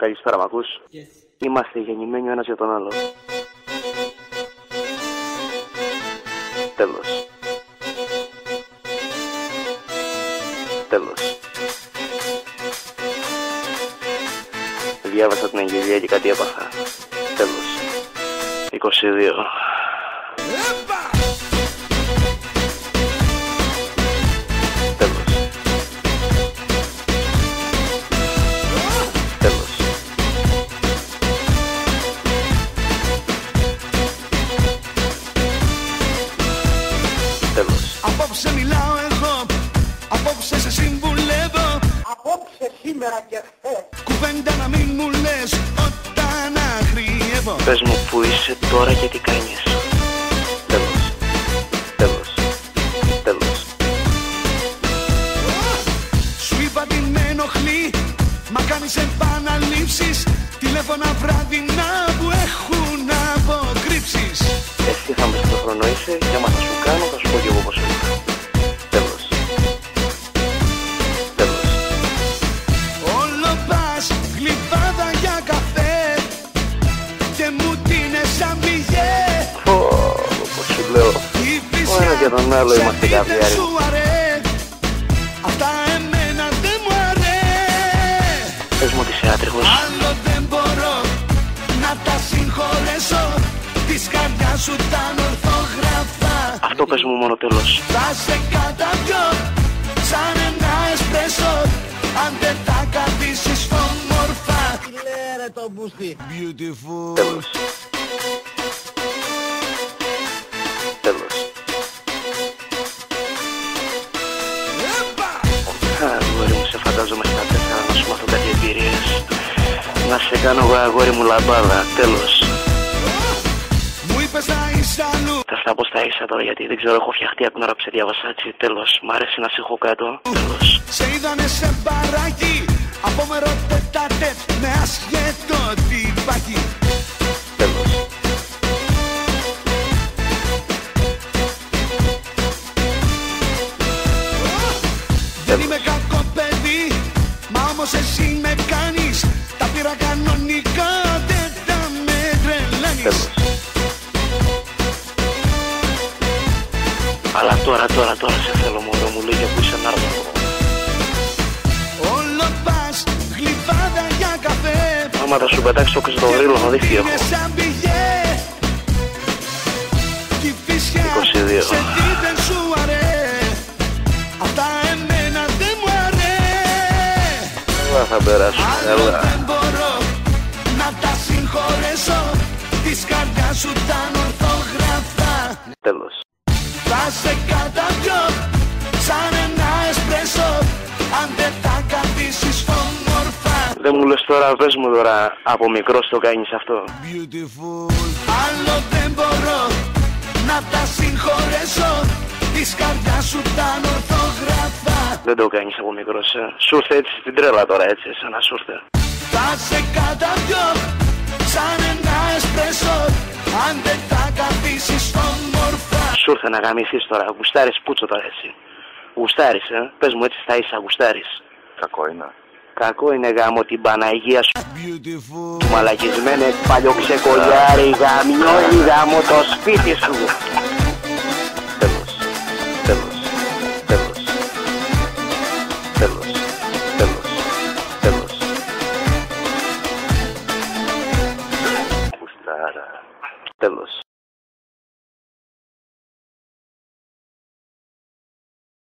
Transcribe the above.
Καλησπέρα, μ' ακούς? Yes. Είμαστε γεννημένοι ο ένας για τον άλλο. Τέλος. Τέλος. Διάβασα την εγγυηδία και κάτι έπαθα. Τέλος. 22. Τέλος. Τέλος. Τέλος. Απόψε μιλάω εγώ, απόψε σε συμβουλεύω. Απόψε, σήμερα και χθες. Κουβέντα να μην μου λες όταν αγριεύω. Πες μου που είσαι τώρα και τι κάνεις. Τέλος. Τέλος. Τέλος. Σου είπα τι με ενοχλεί, μα κάνεις επαναλήψεις. Τηλέφωνα βραδινά που έχουν αποκρύψεις. Εσύ θα μπεις στο χρόνο είσαι και άμα θα σου κάνω θα σου πω κι εγώ πως είναι. Τέλος. Τέλος. Όλο πας γλυφάδα για καφέ και μου τίνες σαν πηγέ. Πω, πως σου λέω. Ο ένας για τον άλλο είμαστε καβιάρι. Αυτά εμένα δεν μου αρέ. Πες μου ότι είσαι άτριχος. Άλλο δεν μπορώ να τα συγχωρέσω. Της καρδιάς σου τα ορθογραφά. Αυτό πες μου μόνο τέλος. Θα σε καταπιώ σαν ένα εσπρέσο. Αν δεν τα καθίσεις φωμορφά. Τι λέει ρε το μπούστι. Beautiful. Τέλος. Τέλος. Αγόρι μου, σε φαντάζομαι στα 4 να σου μάθω κάτι εμπειρίες. Να σε κάνω εγώ αγόρι μου λαμπάδα. Τέλος. Μου είπες να είσαι αλλού. Θα στα πω στα ίσα τώρα γιατί δεν ξέρω, έχω φτιαχτεί από την ώρα που σε διάβασα έτσι. Τέλος. Μ' αρέσει να σε έχω κάτω. Τέλος. Σε είδανε σε μπαράκι. Απόμερο τετάτετ με ασχέτο τυπάκι. Τέλος. Δεν είμαι κακό παιδί, μα όμως εσύ με κάνεις. Τα πήρα κανονικά, δεν τα με τρελάνεις. Τέλος. Αλλά τώρα σε θέλω μωρό μου, λέγε που είσαι να έρθω. Όλο πας γλυφάδα για καφέ. Άμα θα σου πετάξω το κρυστοβρύλο θα δεις τι έχω. Είναι σαν πηγέ. Κι η φυσιά 22. σε τι δεν σου αρέ. Αυτά εμένα δεν μου αρέ. Έλα θα περάσω, Άλλο έλα. δεν μπορώ να τα συγχωρέσω. Της καρδιάς σου τα ορθογραφά. Τέλος. Θα σε καταπιώ σαν ένα εσπρέσο. Αν δεν τα καθίσεις φωμορφά. Δεν μου λες τώρα, πες μου τώρα, από μικρός το κάνεις αυτό. Beautiful. Άλλο δεν μπορώ να τα συγχωρέσω. Της καρδιάς σου τα ορθογραφά. Δεν το κάνεις από μικρός, Σου ήρθε έτσι στην τρέλα τώρα, έτσι, σαν να σου ήρθε. Θα σε καταπιώ σαν ένα εσπρέσο. Αν δεν τα καθίσεις φωμορφά. Σου ήρθε να γαμηθείς τώρα, γουστάρεις πούτσο τώρα έτσι. Γουστάρεις, Πες μου έτσι στα ίσα, γουστάρεις. Κακό είναι. Κακό είναι γάμο την Παναγία σου. Beautiful. Μαλακισμένε παλιοξεκολιάρι, γαμιόλι γάμο το σπίτι σου. Τέλος. Τέλος. Τέλος. Τέλος. Τέλος. Τέλος. Κουστάρα. Τέλος.